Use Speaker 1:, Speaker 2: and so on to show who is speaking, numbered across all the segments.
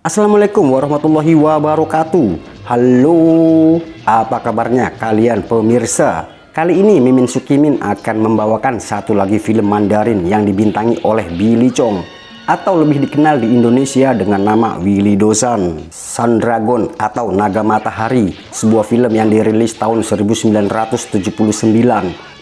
Speaker 1: Assalamualaikum warahmatullahi wabarakatuh. Halo, apa kabarnya kalian pemirsa? Kali ini Mimin Sukimin akan membawakan satu lagi film Mandarin yang dibintangi oleh Billy Chong, atau lebih dikenal di Indonesia dengan nama Willy Dozan. Sun Dragon atau Naga Matahari, sebuah film yang dirilis tahun 1979,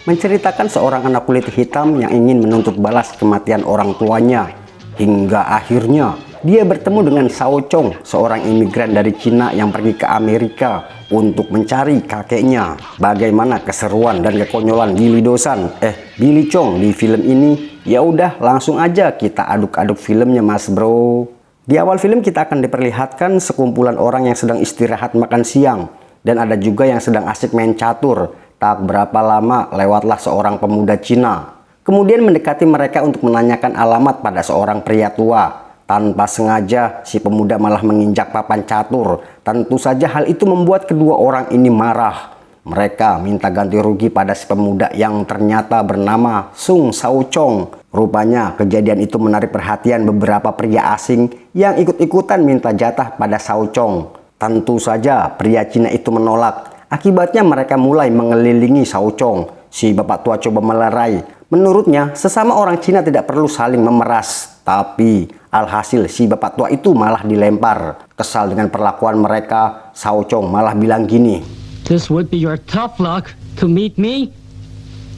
Speaker 1: menceritakan seorang anak kulit hitam yang ingin menuntut balas kematian orang tuanya. Hingga akhirnya dia bertemu dengan Shao Chong, seorang imigran dari Cina yang pergi ke Amerika untuk mencari kakeknya. Bagaimana keseruan dan kekonyolan Billy Chong di film ini? Ya udah, langsung aja kita aduk-aduk filmnya mas bro. Di awal film kita akan diperlihatkan sekumpulan orang yang sedang istirahat makan siang, dan ada juga yang sedang asik main catur. Tak berapa lama lewatlah seorang pemuda Cina, kemudian mendekati mereka untuk menanyakan alamat pada seorang pria tua. Tanpa sengaja si pemuda malah menginjak papan catur. Tentu saja hal itu membuat kedua orang ini marah. Mereka minta ganti rugi pada si pemuda yang ternyata bernama Sung Shao Chong. Rupanya kejadian itu menarik perhatian beberapa pria asing yang ikut-ikutan minta jatah pada Shao Chong. Tentu saja pria Cina itu menolak. Akibatnya mereka mulai mengelilingi Shao Chong. Si bapak tua coba melerai. Menurutnya sesama orang Cina tidak perlu saling memeras. Tapi alhasil si bapak tua itu malah dilempar. Kesal dengan perlakuan mereka, Shao Chong malah bilang gini,
Speaker 2: "This would be your tough luck to meet me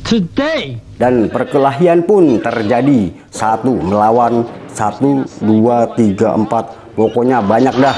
Speaker 2: today."
Speaker 1: Dan perkelahian pun terjadi. 1 melawan 1, 2, 3, 4. Pokoknya banyak dah.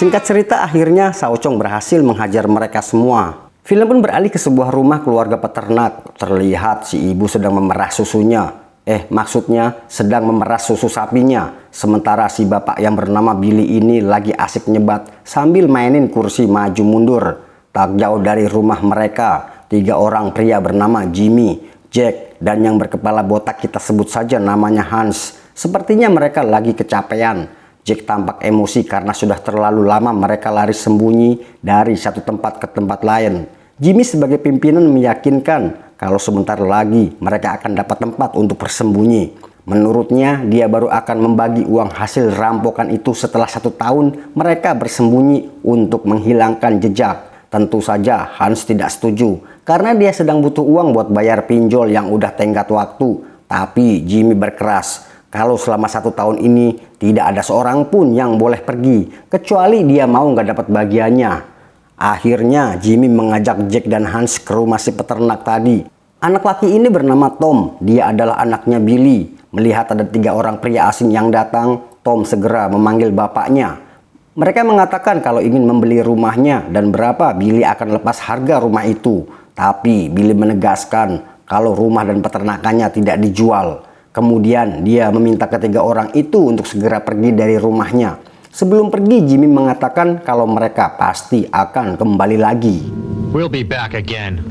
Speaker 1: Singkat cerita, akhirnya Shao Chong berhasil menghajar mereka semua. Film pun beralih ke sebuah rumah keluarga peternak. Terlihat si ibu sedang memerah susunya. Maksudnya sedang memeras susu sapinya. Sementara si bapak yang bernama Billy ini lagi asik nyebat sambil mainin kursi maju mundur. Tak jauh dari rumah mereka, 3 orang pria bernama Jimmy, Jack, dan yang berkepala botak kita sebut saja namanya Hans. Sepertinya mereka lagi kecapean. Jack tampak emosi karena sudah terlalu lama mereka lari sembunyi dari satu tempat ke tempat lain. Jimmy sebagai pimpinan meyakinkan kalau sebentar lagi mereka akan dapat tempat untuk bersembunyi. Menurutnya dia baru akan membagi uang hasil rampokan itu setelah 1 tahun mereka bersembunyi untuk menghilangkan jejak. Tentu saja Hans tidak setuju karena dia sedang butuh uang buat bayar pinjol yang udah tenggat waktu. Tapi Jimmy berkeras kalau selama 1 tahun ini tidak ada seorang pun yang boleh pergi kecuali dia mau nggak dapat bagiannya. Akhirnya Jimmy mengajak Jack dan Hans ke rumah si peternak tadi. Anak laki ini bernama Tom. Dia adalah anaknya Billy. Melihat ada 3 orang pria asing yang datang, Tom segera memanggil bapaknya. Mereka mengatakan kalau ingin membeli rumahnya dan berapa Billy akan lepas harga rumah itu. Tapi Billy menegaskan kalau rumah dan peternakannya tidak dijual. Kemudian dia meminta ketiga orang itu untuk segera pergi dari rumahnya. Sebelum pergi, Jimmy mengatakan kalau mereka pasti akan kembali lagi.
Speaker 3: We'll be back again.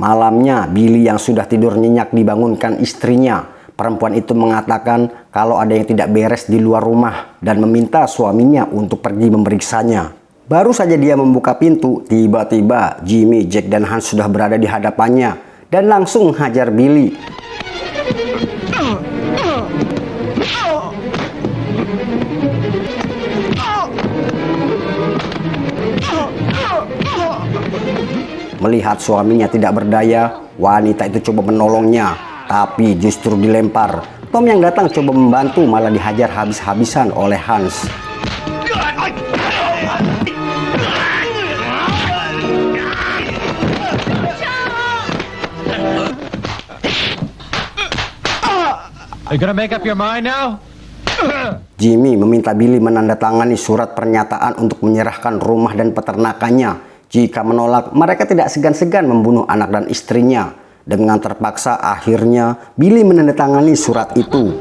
Speaker 1: Malamnya, Billy yang sudah tidur nyenyak dibangunkan istrinya. Perempuan itu mengatakan kalau ada yang tidak beres di luar rumah dan meminta suaminya untuk pergi memeriksanya. Baru saja dia membuka pintu, tiba-tiba Jimmy, Jack, dan Hans sudah berada di hadapannya dan langsung hajar Billy. Melihat suaminya tidak berdaya, wanita itu coba menolongnya, tapi justru dilempar. Tom yang datang coba membantu malah dihajar habis-habisan oleh Hans.
Speaker 3: Are you gonna make up your mind now?
Speaker 1: Jimmy meminta Billy menandatangani surat pernyataan untuk menyerahkan rumah dan peternakannya. Jika menolak, mereka tidak segan-segan membunuh anak dan istrinya. Dengan terpaksa akhirnya Billy menandatangani surat itu.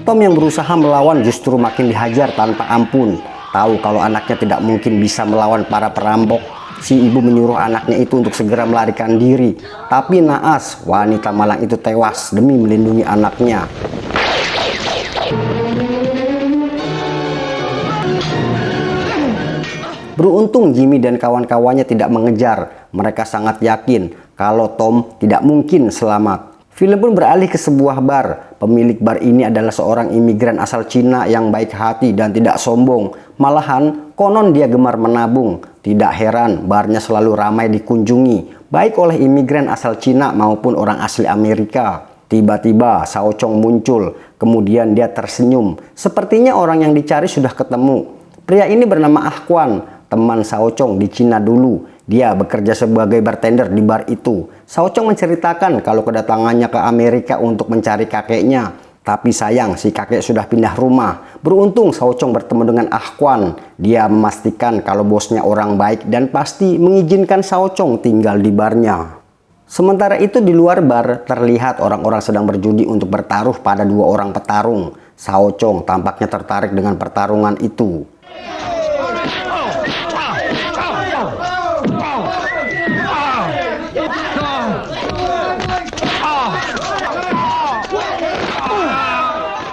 Speaker 1: Tom yang berusaha melawan justru makin dihajar tanpa ampun. Tahu kalau anaknya tidak mungkin bisa melawan para perampok, si ibu menyuruh anaknya itu untuk segera melarikan diri. Tapi naas, wanita malang itu tewas demi melindungi anaknya. Beruntung Jimmy dan kawan-kawannya tidak mengejar. Mereka sangat yakin kalau Tom tidak mungkin selamat. Film pun beralih ke sebuah bar. Pemilik bar ini adalah seorang imigran asal Cina yang baik hati dan tidak sombong. Malahan, konon dia gemar menabung. Tidak heran, barnya selalu ramai dikunjungi, baik oleh imigran asal Cina maupun orang asli Amerika. Tiba-tiba, Sao Chong muncul. Kemudian dia tersenyum. Sepertinya orang yang dicari sudah ketemu. Pria ini bernama Ah Kwan, teman Sao Chong di Cina dulu. Dia bekerja sebagai bartender di bar itu. Sao Chong menceritakan kalau kedatangannya ke Amerika untuk mencari kakeknya. Tapi sayang, si kakek sudah pindah rumah. Beruntung Sao Chong bertemu dengan Ah Kwan. Dia memastikan kalau bosnya orang baik dan pasti mengizinkan Sao Chong tinggal di barnya. Sementara itu di luar bar terlihat orang-orang sedang berjudi untuk bertaruh pada dua orang petarung. Sao Chong tampaknya tertarik dengan pertarungan itu.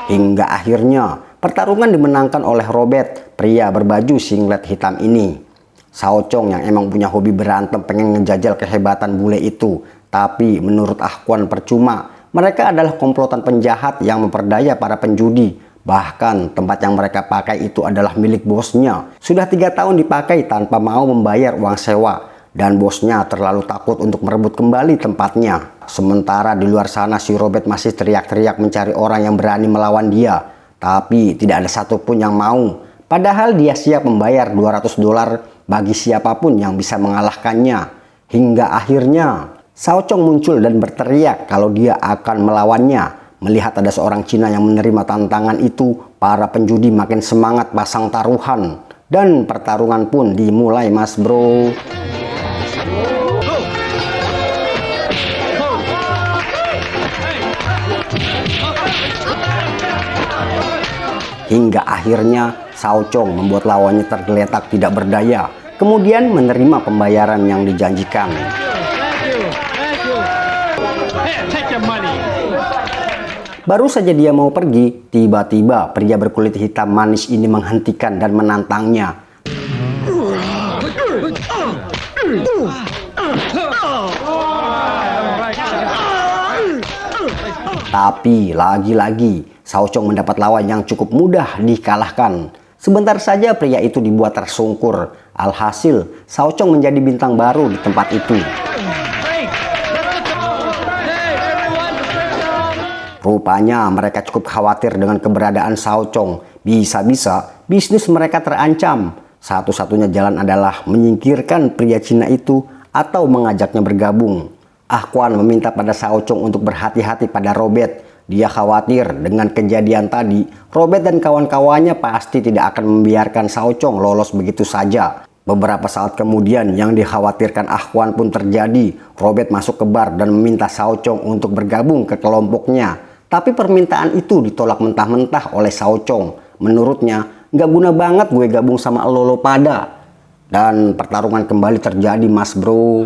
Speaker 1: Hingga akhirnya pertarungan dimenangkan oleh Robert, pria berbaju singlet hitam ini. Sao Chong yang emang punya hobi berantem pengen ngejajal kehebatan bule itu. Tapi menurut Ah Kwan percuma. Mereka adalah komplotan penjahat yang memperdaya para penjudi. Bahkan tempat yang mereka pakai itu adalah milik bosnya. Sudah 3 tahun dipakai tanpa mau membayar uang sewa. Dan bosnya terlalu takut untuk merebut kembali tempatnya. Sementara di luar sana si Robert masih teriak-teriak mencari orang yang berani melawan dia. Tapi tidak ada satupun yang mau. Padahal dia siap membayar $200 bagi siapapun yang bisa mengalahkannya. Hingga akhirnya Sao Chong muncul dan berteriak kalau dia akan melawannya. Melihat ada seorang Cina yang menerima tantangan itu, para penjudi makin semangat pasang taruhan. Dan pertarungan pun dimulai, mas bro. Hingga akhirnya Sao Chong membuat lawannya tergeletak tidak berdaya, kemudian menerima pembayaran yang dijanjikan. Baru saja dia mau pergi, tiba-tiba pria berkulit hitam manis ini menghentikan dan menantangnya. Tapi lagi-lagi Sao Chong mendapat lawan yang cukup mudah dikalahkan. Sebentar saja pria itu dibuat tersungkur. Alhasil Sao Chong menjadi bintang baru di tempat itu. Rupanya mereka cukup khawatir dengan keberadaan Sao Chong. Bisa-bisa bisnis mereka terancam. Satu-satunya jalan adalah menyingkirkan pria Cina itu atau mengajaknya bergabung. Ah Kwan meminta pada Sao Chong untuk berhati-hati pada Robert. Dia khawatir dengan kejadian tadi, Robert dan kawan-kawannya pasti tidak akan membiarkan Sao Chong lolos begitu saja. Beberapa saat kemudian yang dikhawatirkan Ah Kwan pun terjadi. Robert masuk ke bar dan meminta Sao Chong untuk bergabung ke kelompoknya. Tapi permintaan itu ditolak mentah-mentah oleh Sao Chong. Menurutnya, nggak guna banget gue gabung sama lo pada. Dan pertarungan kembali terjadi, mas bro.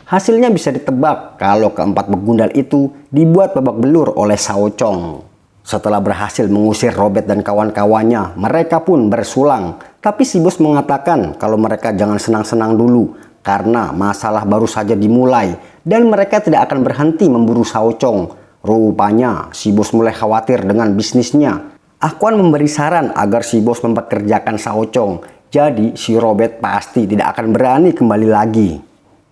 Speaker 1: Hasilnya bisa ditebak kalau keempat begundal itu dibuat babak belur oleh Sao Chong. Setelah berhasil mengusir Robert dan kawan-kawannya, mereka pun bersulang. Tapi si bos mengatakan kalau mereka jangan senang-senang dulu, karena masalah baru saja dimulai dan mereka tidak akan berhenti memburu Sao Chong. Rupanya si bos mulai khawatir dengan bisnisnya. Ah Kwan memberi saran agar si bos mempekerjakan Sao Chong. Jadi si Robert pasti tidak akan berani kembali lagi.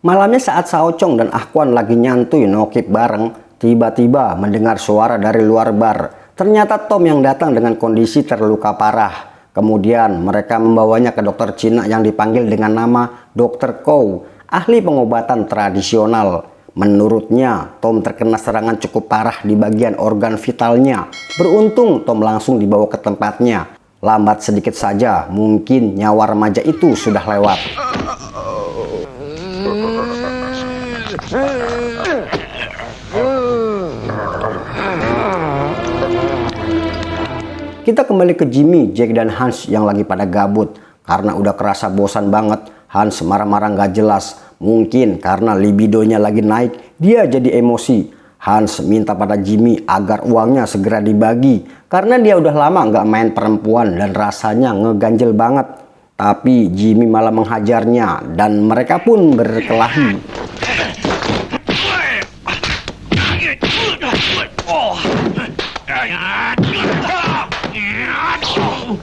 Speaker 1: Malamnya saat Sao Chong dan Ah Kwan lagi nyantuy nokip bareng, tiba-tiba mendengar suara dari luar bar. Ternyata Tom yang datang dengan kondisi terluka parah. Kemudian mereka membawanya ke dokter Cina yang dipanggil dengan nama Dr. Koh, ahli pengobatan tradisional. Menurutnya, Tom terkena serangan cukup parah di bagian organ vitalnya. Beruntung Tom langsung dibawa ke tempatnya. Lambat sedikit saja, mungkin nyawa remaja itu sudah lewat. Kita kembali ke Jimmy, Jack, dan Hans yang lagi pada gabut. Karena udah kerasa bosan banget, Hans marah-marah gak jelas. Mungkin karena libidonya lagi naik, dia jadi emosi. Hans minta pada Jimmy agar uangnya segera dibagi. Karena dia udah lama gak main perempuan dan rasanya ngeganjel banget. Tapi Jimmy malah menghajarnya dan mereka pun berkelahi.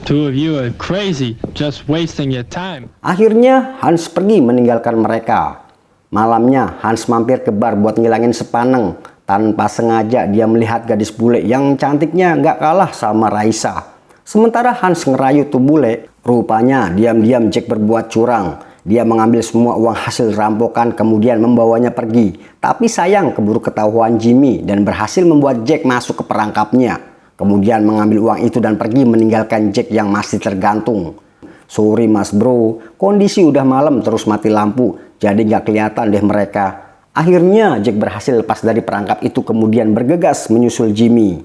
Speaker 4: Two of you are crazy, just wasting your time.
Speaker 1: Akhirnya Hans pergi meninggalkan mereka. Malamnya Hans mampir ke bar buat ngilangin sepaneng. Tanpa sengaja dia melihat gadis bule yang cantiknya gak kalah sama Raisa. Sementara Hans ngerayu tuh bule, rupanya diam-diam Jack berbuat curang. Dia mengambil semua uang hasil rampokan kemudian membawanya pergi. Tapi sayang keburu ketahuan Jimmy dan berhasil membuat Jack masuk ke perangkapnya. Kemudian mengambil uang itu dan pergi meninggalkan Jack yang masih tergantung. Sorry mas bro, kondisi udah malam terus mati lampu, jadi gak kelihatan deh mereka. Akhirnya Jack berhasil lepas dari perangkap itu kemudian bergegas menyusul Jimmy.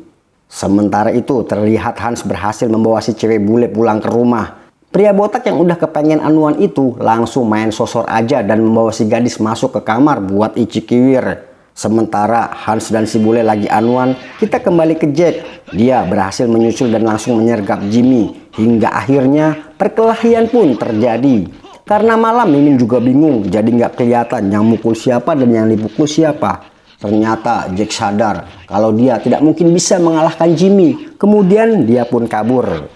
Speaker 1: Sementara itu terlihat Hans berhasil membawa si cewek bule pulang ke rumah. Pria botak yang udah kepengen anuan itu langsung main sosor aja dan membawa si gadis masuk ke kamar buat icikiwir. Sementara Hans dan si bule lagi anuan, kita kembali ke Jack. Dia berhasil menyusul dan langsung menyergap Jimmy. Hingga akhirnya perkelahian pun terjadi. Karena malam Mimin juga bingung, jadi nggak kelihatan yang mukul siapa dan yang dipukul siapa. Ternyata Jack sadar kalau dia tidak mungkin bisa mengalahkan Jimmy. Kemudian dia pun kabur.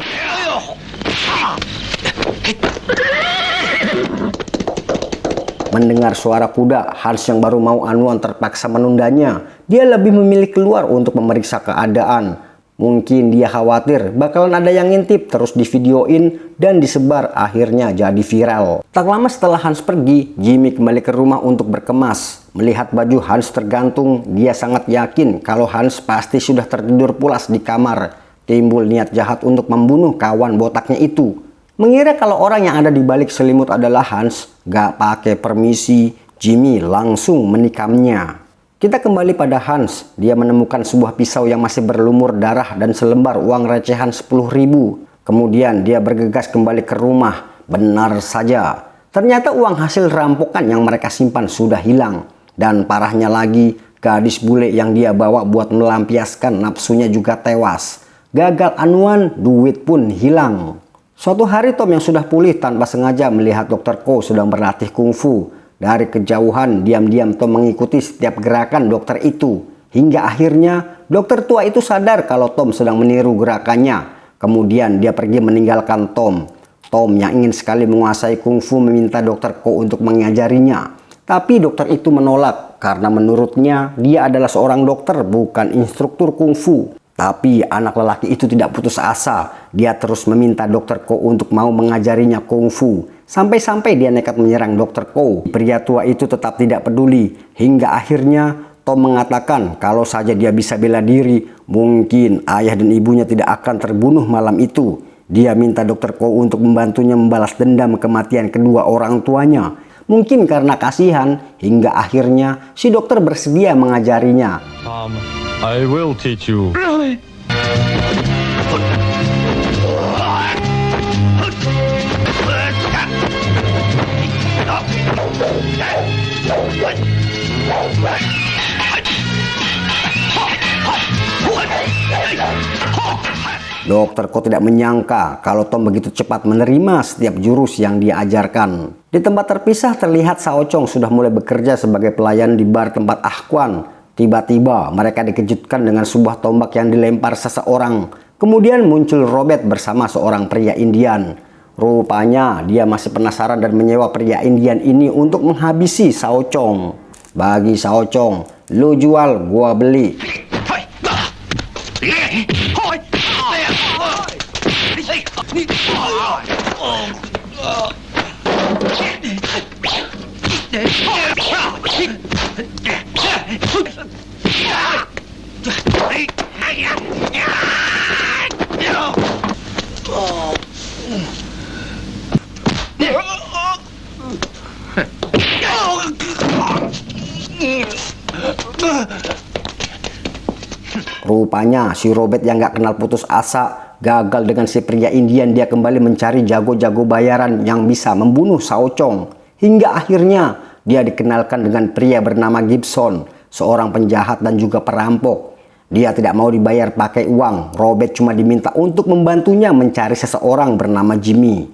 Speaker 1: Mendengar suara kuda, Hans yang baru mau anuan terpaksa menundanya. Dia lebih memilih keluar untuk memeriksa keadaan. Mungkin dia khawatir bakalan ada yang ngintip, terus divideoin dan disebar, akhirnya jadi viral. Tak lama setelah Hans pergi, Jimmy kembali ke rumah untuk berkemas. Melihat baju Hans tergantung, dia sangat yakin kalau Hans pasti sudah tertidur pulas di kamar. Timbul niat jahat untuk membunuh kawan botaknya itu. Mengira kalau orang yang ada di balik selimut adalah Hans, gak pakai permisi, Jimmy langsung menikamnya. Kita kembali pada Hans. Dia menemukan sebuah pisau yang masih berlumur darah dan selembar uang recehan 10.000. Kemudian dia bergegas kembali ke rumah. Benar saja, ternyata uang hasil rampokan yang mereka simpan sudah hilang. Dan parahnya lagi, gadis bule yang dia bawa buat melampiaskan nafsunya juga tewas. Gagal anuan, duit pun hilang. Suatu hari Tom yang sudah pulih tanpa sengaja melihat Dr. Koh sedang berlatih kungfu. Dari kejauhan, diam-diam Tom mengikuti setiap gerakan dokter itu. Hingga akhirnya, dokter tua itu sadar kalau Tom sedang meniru gerakannya. Kemudian dia pergi meninggalkan Tom. Tom yang ingin sekali menguasai kungfu meminta dokter Koh untuk mengajarinya. Tapi dokter itu menolak karena menurutnya dia adalah seorang dokter bukan instruktur kungfu. Tapi anak lelaki itu tidak putus asa. Dia terus meminta dokter Koh untuk mau mengajarinya kungfu. Sampai-sampai dia nekat menyerang dokter Koh. Pria tua itu tetap tidak peduli. Hingga akhirnya Tom mengatakan kalau saja dia bisa bela diri, mungkin ayah dan ibunya tidak akan terbunuh malam itu. Dia minta dokter Koh untuk membantunya membalas dendam kematian kedua orang tuanya. Mungkin karena kasihan, hingga akhirnya si dokter bersedia mengajarinya.
Speaker 3: I will teach you.
Speaker 4: Really?
Speaker 1: Dokter Koh tidak menyangka kalau Tom begitu cepat menerima setiap jurus yang dia ajarkan. Di tempat terpisah terlihat Sao Chong sudah mulai bekerja sebagai pelayan di bar tempat Ah Kwan. Tiba-tiba mereka dikejutkan dengan sebuah tombak yang dilempar seseorang. Kemudian muncul Robert bersama seorang pria Indian. Rupanya dia masih penasaran dan menyewa pria Indian ini untuk menghabisi Shao Chong. Bagi Shao Chong, lu jual, gua beli. Rupanya si Robert yang gak kenal putus asa gagal dengan si pria Indian. Dia kembali mencari jago-jago bayaran yang bisa membunuh Shao Chong. Hingga akhirnya dia dikenalkan dengan pria bernama Gibson, seorang penjahat dan juga perampok. Dia tidak mau dibayar pakai uang. Robert cuma diminta untuk membantunya mencari seseorang bernama Jimmy.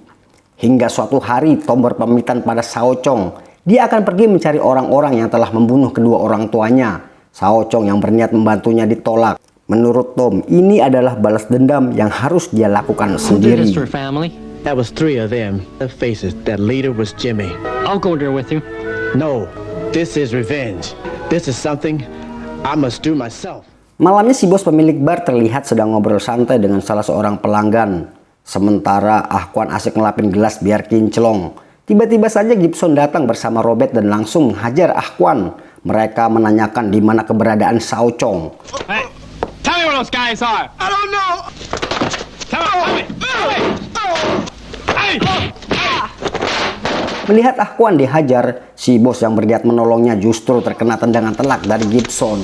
Speaker 1: Hingga suatu hari Tom berpamitan pada Shao Chong. Dia akan pergi mencari orang-orang yang telah membunuh kedua orang tuanya. Shao Chong yang berniat membantunya ditolak. Menurut Tom, ini adalah balas dendam yang harus dia lakukan
Speaker 2: Who did
Speaker 1: sendiri.
Speaker 2: this for family?
Speaker 5: That was 3 of them. The faces. That leader was Jimmy.
Speaker 2: I'll go there with you.
Speaker 5: No, this is revenge. This is something I must do myself.
Speaker 1: Malamnya si bos pemilik bar terlihat sedang ngobrol santai dengan salah seorang pelanggan. Sementara Ahkwan asik ngelapin gelas biar kinclong. Tiba-tiba saja Gibson datang bersama Robert dan langsung menghajar Ahkwan. Mereka menanyakan di mana keberadaan Shao Chong.
Speaker 4: Hey, tell me where those guys are. I don't know. Tell me. Hey.
Speaker 1: Melihat Ahkwan dihajar, si bos yang berniat menolongnya justru terkena tendangan telak dari Gibson.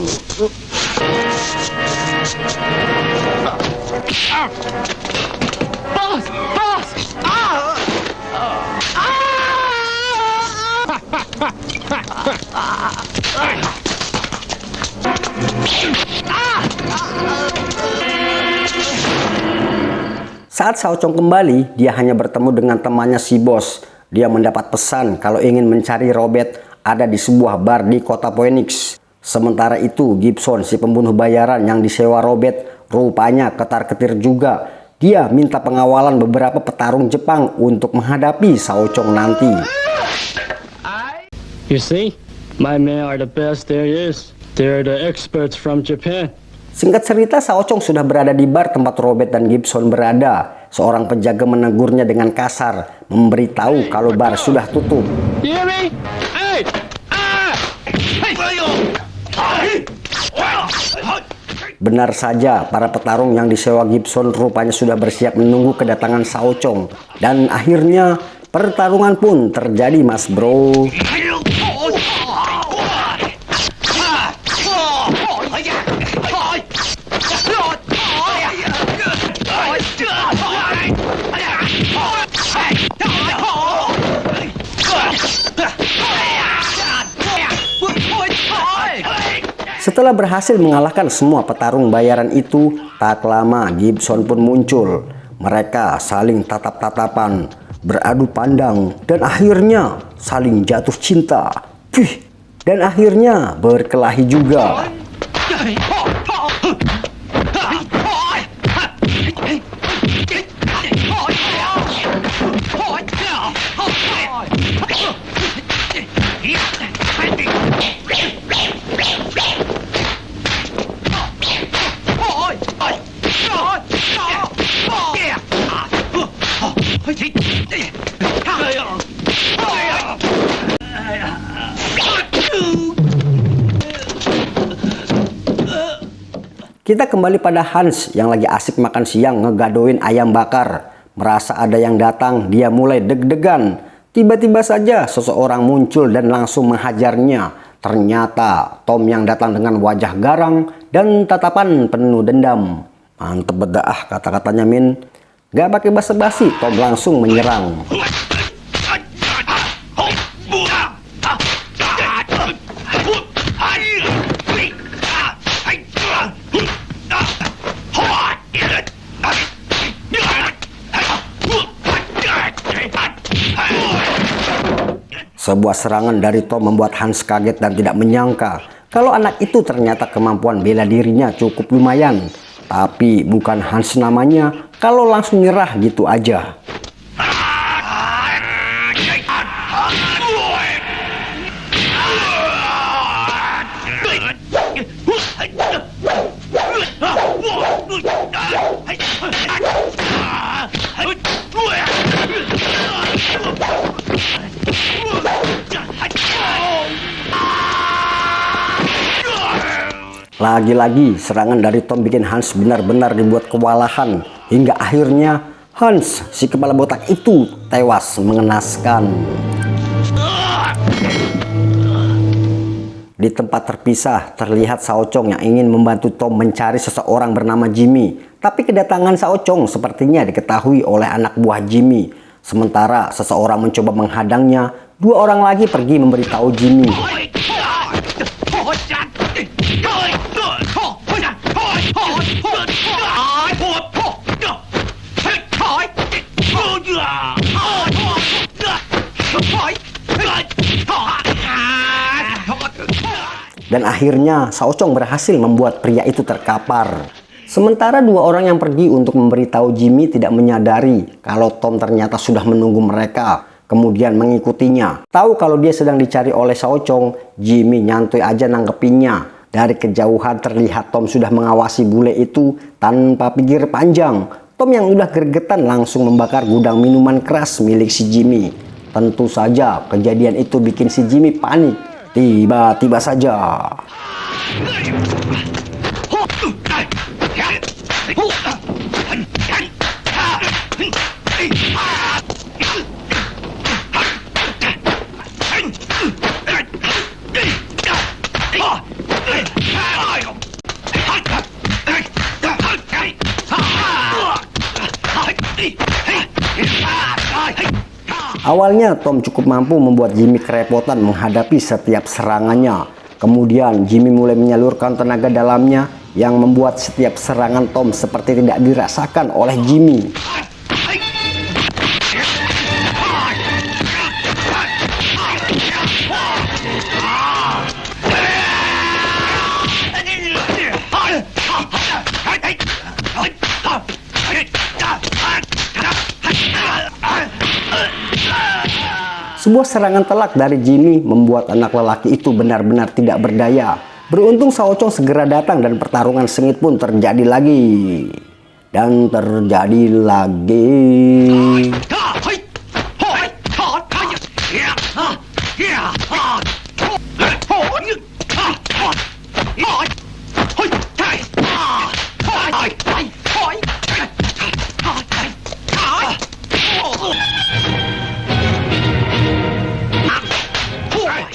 Speaker 2: Boss! Boss!
Speaker 1: Saat Shao Chong kembali, dia hanya bertemu dengan temannya si bos. Dia mendapat pesan kalau ingin mencari Robert ada di sebuah bar di kota Phoenix. Sementara itu Gibson, si pembunuh bayaran yang disewa Robert, rupanya ketar-ketir juga. Dia minta pengawalan beberapa petarung Jepang untuk menghadapi Shao Chong nanti.
Speaker 2: You see?
Speaker 4: My men are the best there is. They're the experts from Japan.
Speaker 1: Singkat cerita, Shao Chong sudah berada di bar tempat Robert dan Gibson berada. Seorang penjaga menegurnya dengan kasar, memberitahu kalau bar sudah tutup.
Speaker 4: You hear me? Hey!
Speaker 1: Benar saja, para petarung yang disewa Gibson rupanya sudah bersiap menunggu kedatangan Shao Chong. Dan akhirnya pertarungan pun terjadi, mas bro. Setelah berhasil mengalahkan semua petarung bayaran itu, tak lama Gibson pun muncul. Mereka saling tatap-tatapan, beradu pandang, dan akhirnya saling jatuh cinta. Dan akhirnya berkelahi juga. Kita kembali pada Hans yang lagi asik makan siang ngegadoin ayam bakar. Merasa ada yang datang, dia mulai deg-degan. Tiba-tiba saja seseorang muncul dan langsung menghajarnya. Ternyata Tom yang datang dengan wajah garang dan tatapan penuh dendam. Mantep bedah kata-katanya, Min. Gak pakai basa-basi, Tom langsung menyerang. Sebuah serangan dari Tom membuat Hans kaget dan tidak menyangka kalau anak itu ternyata kemampuan bela dirinya cukup lumayan. Tapi bukan Hans namanya kalau langsung nyerah gitu aja. Lagi-lagi serangan dari Tom bikin Hans benar-benar dibuat kewalahan. Hingga akhirnya Hans, si kepala botak itu, tewas mengenaskan. Di tempat terpisah terlihat Shao Chong yang ingin membantu Tom mencari seseorang bernama Jimmy. Tapi kedatangan Shao Chong sepertinya diketahui oleh anak buah Jimmy. Sementara seseorang mencoba menghadangnya, dua orang lagi pergi memberitahu Jimmy. Dan akhirnya Shao Chong berhasil membuat pria itu terkapar. Sementara dua orang yang pergi untuk memberitahu Jimmy tidak menyadari kalau Tom ternyata sudah menunggu mereka, kemudian mengikutinya. Tahu kalau dia sedang dicari oleh Shao Chong, Jimmy nyantuy aja nangkepinnya. Dari kejauhan terlihat Tom sudah mengawasi bule itu tanpa pikir panjang. Tom yang udah gregetan langsung membakar gudang minuman keras milik si Jimmy. Tentu saja kejadian itu bikin si Jimmy panik. Tiba-tiba saja awalnya Tom cukup mampu membuat Jimmy kerepotan menghadapi setiap serangannya. Kemudian Jimmy mulai menyalurkan tenaga dalamnya yang membuat setiap serangan Tom seperti tidak dirasakan oleh Jimmy. Sebuah serangan telak dari Jimmy membuat anak lelaki itu benar-benar tidak berdaya. Beruntung Shao Chong segera datang dan pertarungan sengit pun terjadi lagi. Dan terjadi lagi.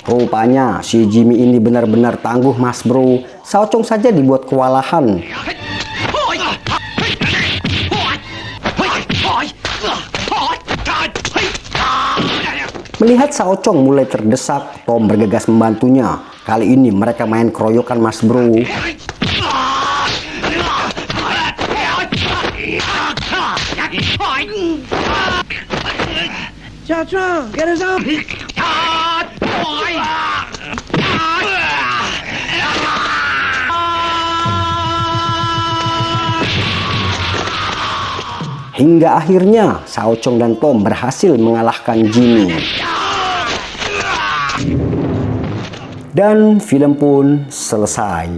Speaker 1: Rupanya si Jimmy ini benar-benar tangguh mas bro. Shao Chong saja dibuat kewalahan. Melihat Shao Chong mulai terdesak, Tom bergegas membantunya. Kali ini mereka main keroyokan mas bro.
Speaker 5: Xiao Chong, get us up!
Speaker 1: Hingga akhirnya Shao Chong dan Tom berhasil mengalahkan Jimmy. Dan film pun selesai.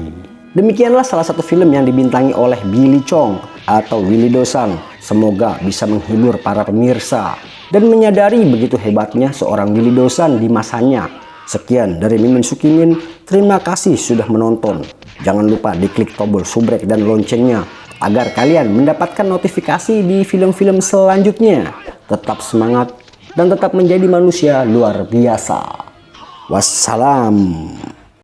Speaker 1: Demikianlah salah satu film yang dibintangi oleh Billy Chong atau Willy Dawson. Semoga bisa menghibur para pemirsa dan menyadari begitu hebatnya seorang Willy Dawson di masanya. Sekian dari Mimin Sukimin, terima kasih sudah menonton. Jangan lupa diklik tombol subrek dan loncengnya agar kalian mendapatkan notifikasi di film-film selanjutnya. Tetap semangat dan tetap menjadi manusia luar biasa. Wassalam.